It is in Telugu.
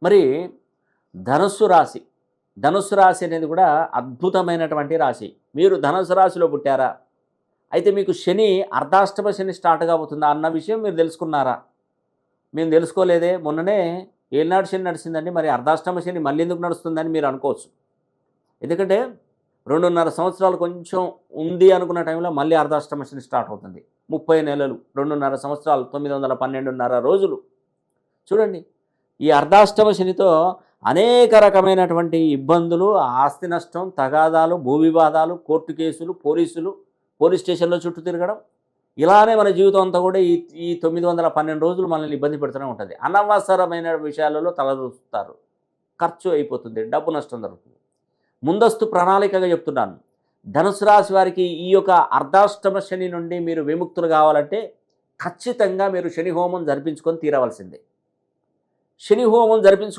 మరి ధనుస్సు రాశి. ధనుస్సు రాశి అనేది కూడా అద్భుతమైనటువంటి రాశి. మీరు ధనుస్సు రాశిలో పుట్టారా? అయితే మీకు శని అర్ధాష్టమ శని స్టార్ట్ కాబోతుందా అన్న విషయం మీరు తెలుసుకున్నారా? మేము తెలుసుకోలేదే. మొన్ననే ఏలినాడు శని నడిచిందండి. మరి అర్ధాష్టమ శని మళ్ళీ ఎందుకు నడుస్తుందని మీరు అనుకోవచ్చు. ఎందుకంటే 2.5 సంవత్సరాలు కొంచెం ఉంది అనుకున్న టైంలో మళ్ళీ అర్ధాష్టమ శని స్టార్ట్ అవుతుంది. 30 నెలలు, 2.5 సంవత్సరాలు, 912.5 రోజులు. చూడండి, ఈ అర్ధాష్టమ శనితో అనేక రకమైనటువంటి ఇబ్బందులు, ఆస్తి నష్టం, తగాదాలు, భూ వివాదాలు, కోర్టు కేసులు, పోలీస్ స్టేషన్‌లో చుట్టూ తిరగడం, ఇలానే మన జీవితం అంతా కూడా ఈ 912 రోజులు మనల్ని ఇబ్బంది పెడుతూనే ఉంటుంది. అనవసరమైన విషయాలలో తలదూస్తారు. ఖర్చు అయిపోతుంది. డబ్బు నష్టం జరుగుతుంది. ముందస్తు ప్రణాళికగా చెప్తున్నాను. ధనుసు రాశి వారికి ఈ యొక్క అర్ధాష్టమ శని నుండి మీరు విముక్తులు కావాలంటే ఖచ్చితంగా మీరు శని హోమం జరిపించుకొని తీరవలసిందే. శని హోమం జరిపించు